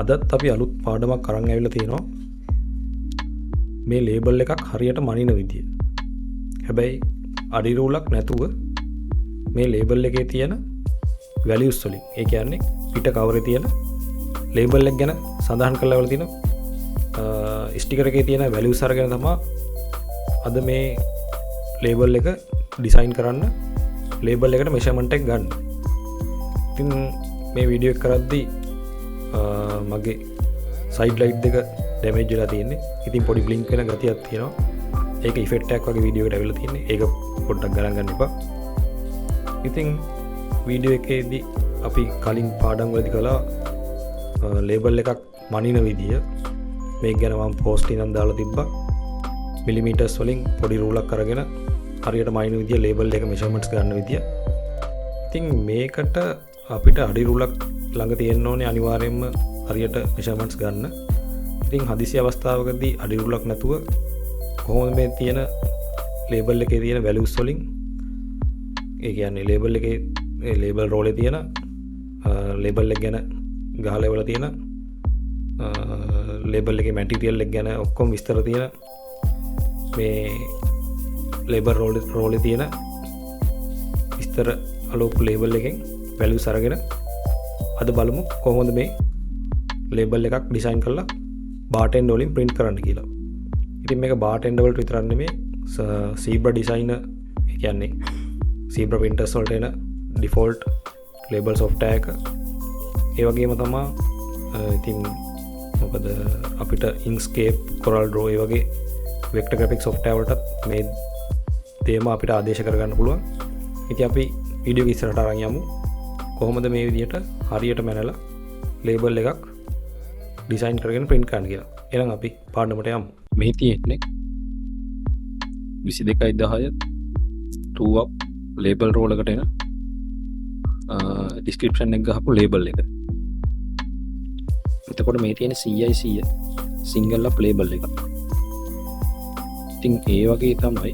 අදත් අපි අලුත් පාඩමක් අරන් ඇවිල්ලා තියෙනවා. මේ ලේබල් එකක් හරියට මනින විදිය. හැබැයි අඩි රූලක් නැතුව මේ ලේබල් එකේ තියෙන වැලියුස් වලින්, ඒ කියන්නේ පිට කවරේ තියෙන ලේබල් එක ගැන සඳහන් කරලා වල තියෙන ස්ටිකර් එකේ තියෙන වැලියුස් අරගෙන තමයි අද මේ ලේබල් එක ඩිසයින් කරන්න ලේබල් එකට මෙෂර්මන්ට් එක ගන්න. ඉතින් මේ වීඩියෝ එක කරද්දී මගේ සයිඩ් ලයිට් දෙක ඩැමේජ් වෙලා තියෙන්නේ. ඉතින් පොඩි බ්ලින්ක් වෙන ගතියක් තියෙනවා. ඒක ඉෆෙක්ට් එකක් වගේ වීඩියෝ එකට ඇවිල්ලා තියෙන්නේ. ඒක පොඩ්ඩක් ගණන් ගන්න එපා. ඉතින් වීඩියෝ එකේදී අපි කලින් පාඩම් වලදී කළා ලේබල් එකක් මනින විදිය. මේක ගැන මම පෝස්ට් එකක් දාලා තිබ්බා. මිලිමීටර්ස් වලින් පොඩි රූලක් අරගෙන හරියට මනින විදිය ලේබල් එක මෙෂර්මන්ට්ස් ගන්න විදිය. ඉතින් මේකට අපිට අඩි රූලක් ළඟ තියෙන්න ඕනේ අනිවාර්යයෙන්ම හරියට මෙෂර්මන්ට්ස් ගන්න. ඉතින් හදිසි අවස්ථාවකදී අඩි රූලක් නැතුව කොහොමද මේ තියෙන ලේබල් එකේ තියෙන වැලියුස් වලින්, ඒ කියන්නේ ලේබල් එකේ ලේබල් රෝලේ තියෙන ලේබල් එක ගැන ගහලා ඉවලා තියෙන ලේබල් එකේ මැටීරියල් එක ගැන ඔක්කොම විස්තර තියෙන මේ ලේබල් රෝලේ තියෙන විස්තර අලෝප ලේබල් එකෙන් වැලියුස් අරගෙන අද බලමු කොහොමද මේ ලේබල් එකක් ඩිසයින් කරලා Bartender වලින් print කරන්න කියලා. ඉතින් මේක Bartender වලට විතරක් නෙමෙයි, Zebra designer, ඒ කියන්නේ Zebra printers වලට එන default label software එක. ඒ වගේම තමයි ඉතින් මොකද අපිට Inkscape, Corel Draw ඒ වගේ vector graphics software වලට මේ තේම අපිට ආදේශ කරගන්න පුළුවන්. ඉතින් අපි වීඩියෝ එක ඉස්සරහට අරන් යමු. කොහොමද මේ විදිහට හරියට මැනලා ලේබල් එකක් ඩිසයින් කරගෙන print කරන්න කියලා. එහෙනම් අපි පාඩමට යමු. මේ තියෙන්නේ 22/10 2 up ලේබල් රෝල් එකට එන description එක ගහපු ලේබල් එක. එතකොට මේ තියෙන 100/100 single up ලේබල් එක. ඉතින් ඒ වගේ තමයි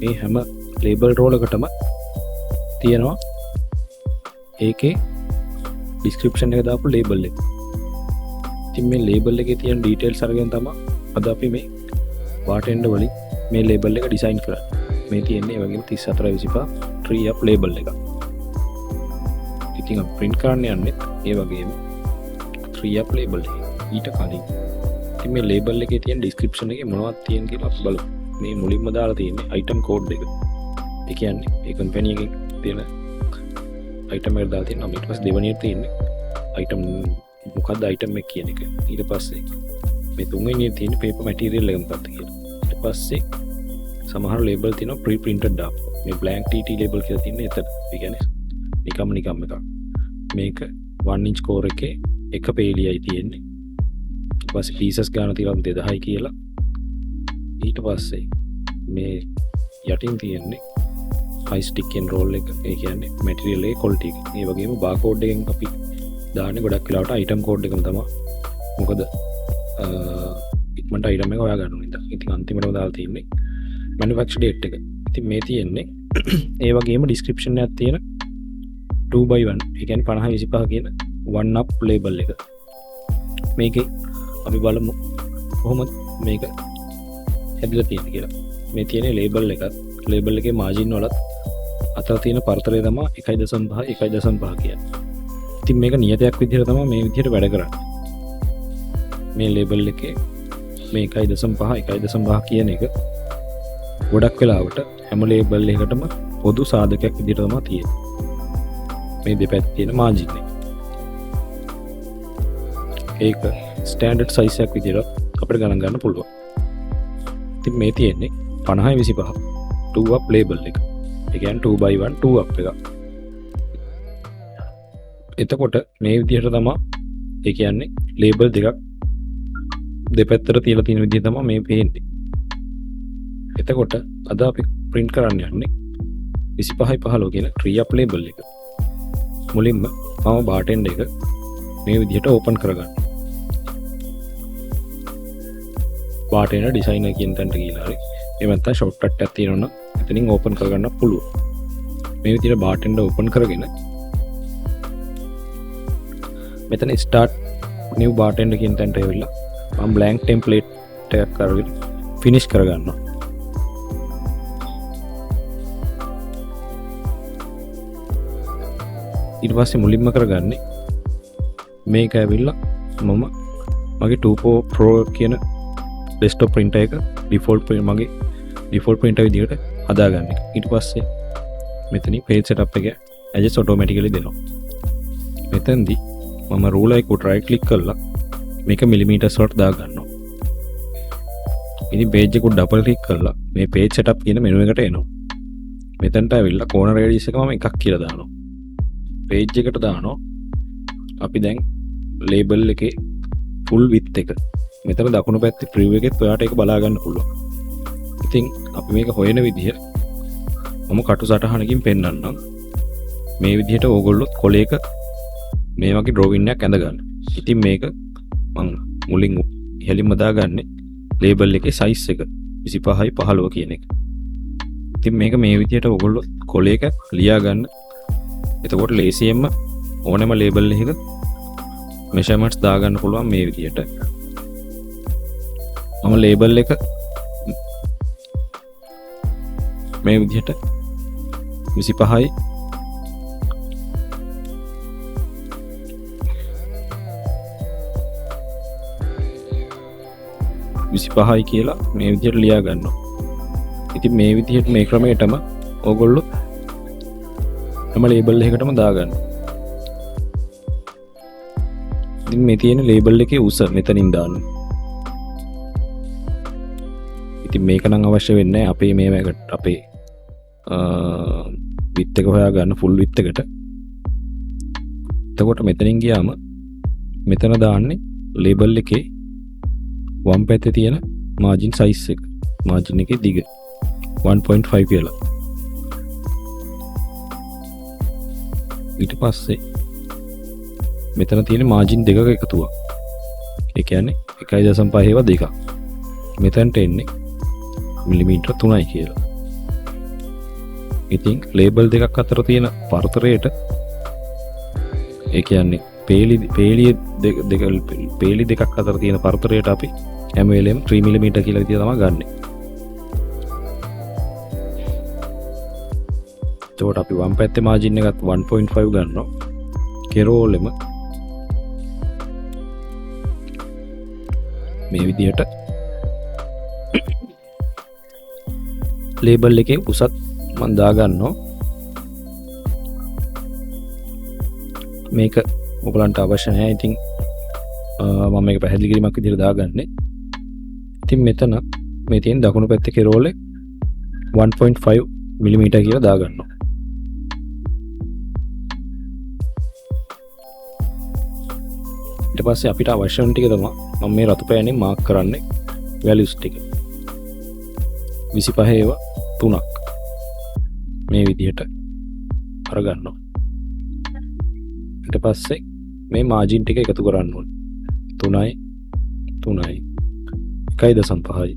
මේ හැම ලේබල් රෝල් එකටම තියෙනවා ඒකේ description එක දාපු ලේබල් එක. ඉතින් මේ ලේබල් එකේ තියෙන details අරගෙන තමයි අද අපි මේ Bartender වලින් මේ ලේබල් එක ඩිසයින් කරන්නේ. මේ තියෙන්නේ වගේම 34/25 tree up ලේබල් එක. ඉතින් අපි print කරන්න යන්නේ ඒ වගේම tree up ලේබල් එක. ඊට කලින් ඉතින් මේ ලේබල් එකේ තියෙන description එකේ මොනවද තියෙන කියලා අපි බලමු. මේ මුලින්ම දාලා තියෙන්නේ item code එක. ඒ කියන්නේ ඒ company එකේ තියෙන item එක දාලා තියෙනවා. ඊට පස්සේ දෙවෙනියට තියෙන්නේ item මොකක්ද item එක කියන එක. ඊට පස්සේ මේ තුන්වෙනියේ තියෙන paper material එක මොකක්ද කියලා. ඊට පස්සේ සමහර label තියෙනවා pre printed දාපු. මේ blank TT label කියලා තියෙන්නේ එතන. ඒ කියන්නේ නිකම් එකක්. මේක 1 inch core එකේ එක පේලියයි තියෙන්නේ. ඊට පස්සේ pieces ගන්න තියෙනවා 2000යි කියලා. ඊට පස්සේ මේ යටින් තියෙන්නේ high stick and roll එක. ඒ කියන්නේ material එකේ quality එක. ඒ වගේම barcode එකෙන් අපි දාන්නේ ගොඩක් වෙලාවට item code එකම තමයි. මොකද ඉක්මනට item එක හොයා ගන්න ඕනේ. ඉතින් අන්තිමටම දාලා තියෙන්නේ manufacture date එක. ඉතින් මේ තියෙන්නේ ඒ වගේම description එකක් තියෙන 2/1. ඒ කියන්නේ 50/25 කියන one up label එක. මේකේ අපි බලමු කොහොමද මේක හැදලා තියෙන්නේ කියලා. මේ තියෙන label එකත් label එකේ margin වලත් අතර තියෙන පරතරය තමයි 1.5 1.5 කියන්නේ. ඉතින් මේක නියතයක් විදිහට තමයි මේ විදිහට වැඩ කරන්නේ. මේ ලේබල් එකේ මේ 1.5 1.5 කියන එක ගොඩක් වෙලාවට හැම ලේබල් එකකටම පොදු සාධකයක් විදිහට තමයි තියෙන්නේ. මේ දෙපැත්තේ තියෙන මාජින් එක. ඒක ස්ටෑන්ඩඩ් සයිස් එකක් විදිහට අපිට ගණන් ගන්න පුළුවන්. ඉතින් මේ තියෙන්නේ 50/25 2 up ලේබල් එක. ඒ කියන්නේ 2/1 2 up එක. එතකොට මේ විදිහට තමයි ඒ කියන්නේ ලේබල් දෙකක් දෙපැත්තට තියලා තියෙන විදිහ තමයි මේ පේන්නේ. එතකොට අද අපි print කරන්න යන්නේ 25/15 කියන tree up ලේබල් එක. මුලින්ම මම Bartender එක මේ විදිහට open කරගන්න. Bartender designer කියන තැනට ගිහලා හරි එහෙම නැත්නම් shortcut එකක් තියෙනවා නම් එතනින් open කරගන්න පුළුවන්. මේ විදිහට Bartender open කරගෙන මෙතන start new bartender කියන තැනට ඇවිල්ලා මම blank template එකක් අරගෙන finish කරගන්නවා. ඊට පස්සේ මුලින්ම කරගන්නේ මේක ඇවිල්ලා මම මගේ 2 Pro කියන desktop printer එක මගේ default printer විදිහට හදාගන්න එක. ඊට පස්සේ මෙතනින් page setup එක adjust automatically දෙනවා. මෙතනදී මම ruler එක right click කරලා මේක millimeters වලට දාගන්නවා. ඉතින් page එක double click කරලා මේ page setup කියන menu එකට එනවා. මෙතනට ඇවිල්ලා corner radius එක මම එකක් කියලා දානවා. page එකට දානවා අපි දැන් label එකේ full width එක. මෙතන දකුණු පැත්තේ preview එකෙත් ඔයාට ඒක බලා ගන්න පුළුවන්. ඉතින් අපි මේක හොයන විදිහ මම කටු සටහනකින් පෙන්නන්නම්. මේ විදිහට ඕගොල්ලොත් කොලයක මේ වගේ drawing එකක් ඇඳ ගන්න. ඉතින් මේක මම මුලින් ඉහළින්ම දාගන්නේ label එකේ size එක 25යි 15 කියන එක. ඉතින් මේක මේ විදිහට ඕගොල්ලෝ කොලයක ලියා ගන්න. එතකොට ලේසියෙන්ම ඕනෑම label එකක measurements දාගන්න පුළුවන් මේ විදිහට. මම label එක මේ විදිහට 25යි 25යි කියලා මේ විදිහට ලියා ගන්නවා. ඉතින් මේ විදිහට මේ ක්‍රමයටම ඕගොල්ලෝ හැම label එකකටම දාගන්න. ඉතින් මේ තියෙන label එකේ උස මෙතනින් දාන්න. ඉතින් මේක නම් අවශ්‍ය වෙන්නේ නැහැ අපේ මේකට අපේ width එක හොයා ගන්න full width එකට. එතකොට මෙතනින් ගියාම මෙතන දාන්නේ label එකේ වම් පැත්තේ තියෙන margin size එක. margin එකේ දිග 1.5 කියලා. ඊට පස්සේ මෙතන තියෙන margin දෙකක එකතුවක්. ඒ කියන්නේ 1.5 ඒවා දෙකක්. මෙතනට එන්නේ මිලිමීටර 3යි කියලා. ඉතින් label දෙකක් අතර තියෙන පරතරයට ඒ කියන්නේ පේලි දෙකක් අතර තියෙන පරතරයට අපි හැම වෙලෙම 3 mm කියලා විදිය තමයි ගන්නෙ. එතකොට අපි වම් පැත්තේ margin එකත් 1.5 ගන්නවා. කෙරෝලෙම මේ විදියට label එකේ උසත් මම දාගන්නවා. මේක ඔයගලන්ට අවශ්‍ය නැහැ. ඉතින් මම මේක පැහැදිලි කිරීමක් විදිහට දාගන්නේ. ඉතින් මෙතන මේ තියෙන දකුණු පැත්තේ කෙරෝලේ 1.5 mm කියලා දාගන්නවා. ඊට පස්සේ අපිට අවශ්‍ය වෙන ටික තමයි මම මේ රතු පෑනෙන් මාක් කරන්නේ values ටික. 25 ඒවා 3ක් මේ විදිහට අරගන්නවා. ඊට පස්සේ මේ margin ටික එකතු කරන්න ඕනේ. 3යි 3යි 1.5යි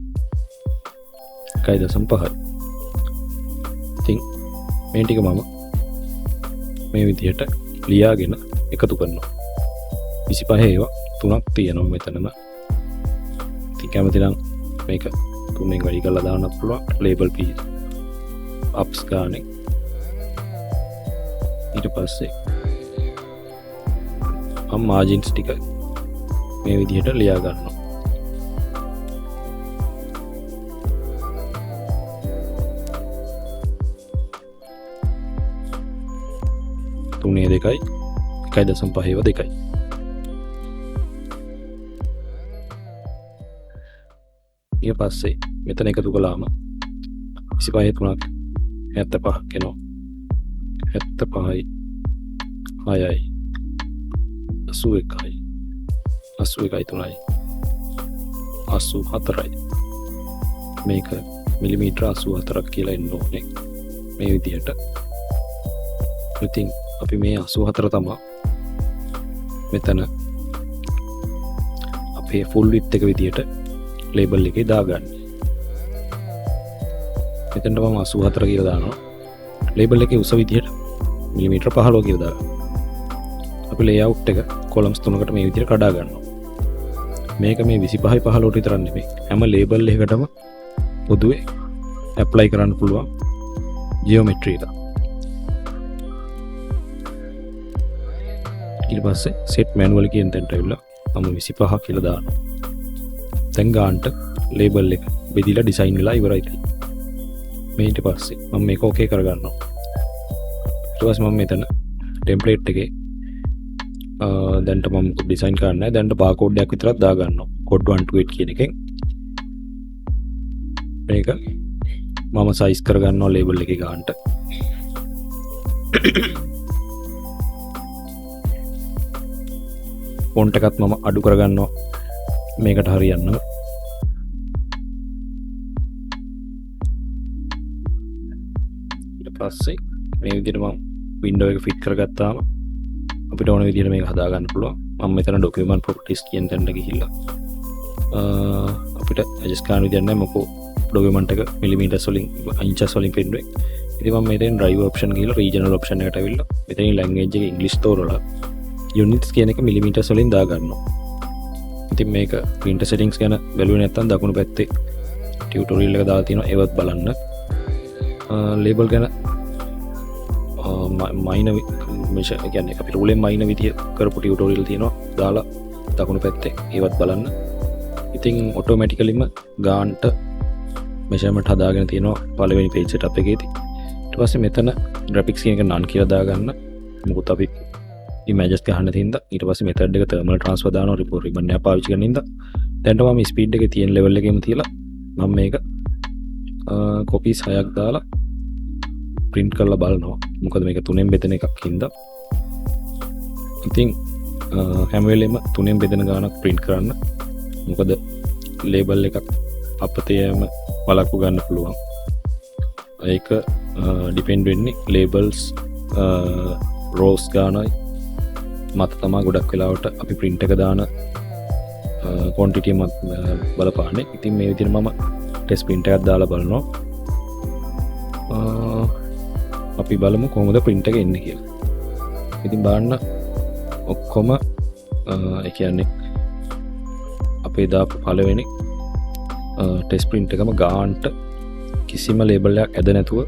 1.5යි. ඉතින් මේ ටික මම මේ විදිහට ලියාගෙන එකතු කරනවා. 25 ඒවා 3ක් තියෙනවා මෙතනම. ඉතින් කැමති නම් මේක 3ෙන් වැඩි කරලා දාන්නත් පුළුවන් label piece ups ගානේ. ඊට පස්සේ margins ටික මේ විදිහට ලියා ගන්නවා. තුනේ 2යි 1.5 ඒවා 2යි. ඊට පස්සේ මෙතන එකතු කළාම 25 3ක් 75ක් එනවා. 75යි 6යි 81යි 81යි 3යි 84යි. මේක මිලිමීටර 84ක් කියලා එන්න ඕනේ මේ විදිහට. ඉතින් අපි මේ 84 තමයි මෙතන අපේ full width එක විදිහට label එකේ දාගන්නේ. මෙතනට මම 84 කියලා දානවා. label එකේ උස විදිහට මිලිමීටර 15 කියලා දාගන්නවා. අපි layout එක columns 3කට මේ විදිහට කඩා ගන්නවා. මේක මේ 25යි 15ට විතරක් නෙමෙයි හැම ලේබල් එකකටම පොදුවේ ඇප්ලයි කරන්න පුළුවන් ජියෝමෙට්‍රි එක. ඊට පස්සේ සෙට් මැනුවල් කියන තැනට ඇවිල්ලා මම 25 කියලා දානවා. දැන් ගානට ලේබල් එක බෙදිලා ඩිසයින් වෙලා ඉවරයි තියෙන්නේ. මේ ඊට පස්සේ මම මේක ඕකේ කරගන්නවා. ඊට පස්සේ මම මෙතන ටෙම්ප්ලේට් එකේ දැන්ට මම ඩිසයින් කරන්න නැහැ. දැන්ට බාර් කෝඩ් එකක් විතරක් දා ගන්නවා. කෝඩ් 128 කියන එකෙන්. මේක මම සයිස් කරගන්නවා ලේබල් එකේ ගානට. ෆොන්ට් එකත් මම අඩු කරගන්නවා මේකට හරියන්න. ඊට පස්සේ මේ විදිහට මම වින්ඩෝ එක ෆිட் කරගත්තාම අපිට ඕන විදිහට මේක හදා ගන්න පුළුවන්. මම මෙතන ඩොකියුමන්ට් ප්‍රොපර්ටිස් කියන තැනට ගිහිල්ලා අපිට ඇඩ්ජස්ට් කරන්න විදියක් නැහැ. මොකෝ ඩොකියුමන්ට් එක මිලිමීටර්ස් වලින් ඉන්චස් වලින් පෙන්නුවේ. ඉතින් මම මෙතෙන් ඩ්‍රයිව් ඔප්ෂන් ගිහලා රීජනල් ඔප්ෂන් එකට ඇවිල්ලා මෙතනින් ලැන්ග්වේජ් එක ඉංග්‍රීසි තෝරලා යුනිට්ස් කියන එක මිලිමීටර්ස් වලින් දා ගන්නවා. ඉතින් මේක printer settings ගැන බැලුවේ නැත්නම් දකුණු පැත්තේ ටියුටෝරියල් එක දාලා තියෙනවා ඒවත් බලන්න. ලේබල් ගැන මයිනර් මෙෂර් කියන්නේ අපි රූලෙන් මයිනර් විදිය කරපු ටියුටෝරියල් තියෙනවා දාලා දකුණු පැත්තේ ඒවත් බලන්න. ඉතින් ඔටෝමැටිකලිම ගානට මෙෂර්මන්ට් හදාගෙන තියෙනවා පළවෙනි page setup එකේදී. ඊට පස්සේ මෙතන graphics කියන එක none කියලා දාගන්න. මොකද අපි ඉමේජස් ගන්න තින්දා. ඊට පස්සේ මෙතඩ් එක thermal transfer දානවා report ribbon එක පාවිච්චි කරන ඉඳලා. දැන්ට මම ස්පීඩ් එකේ තියෙන level එකේම තියලා මම මේක copies 6ක් දාලා print කරලා බලනවා. මොකද මේක 3ෙන් බෙදෙන එකක් හින්දා. ඉතින් හැම වෙලෙම 3ෙන් බෙදෙන ගානක් print කරන්න. මොකද label එකක් අපතේම වලක්ව ගන්න පුළුවන්. ඒක depend වෙන්නේ labels rows ගානයි මත තමයි ගොඩක් වෙලාවට අපි print එක දාන quantity මත බලපාන්නේ. ඉතින් මේ විදිහට මම test print එකක් දාලා බලනවා. අපි බලමු කොහොමද print එක එන්නේ කියලා. ඉතින් බලන්න ඔක්කොම ඒ කියන්නේ අපේ දාපු පළවෙනි test print එකම ගානට කිසිම label එකක් ඇද නැතුව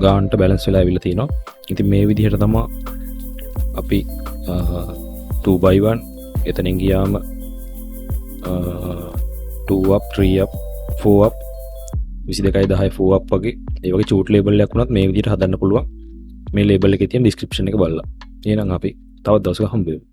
ගානට balance වෙලා අවිල්ල තියෙනවා. ඉතින් මේ විදිහට තමයි අපි 2x1 එතනින් ගියාම 2 up 3 up 4 up 22 10 4 up වගේ ඒ වගේ චූට් ලේබල් එකක් වුණත් මේ විදිහට හදන්න පුළුවන්. මේ ලේබල් එකේ තියෙන description එක බලලා. එහෙනම් අපි තවත් දවසක හම්බ වෙමු.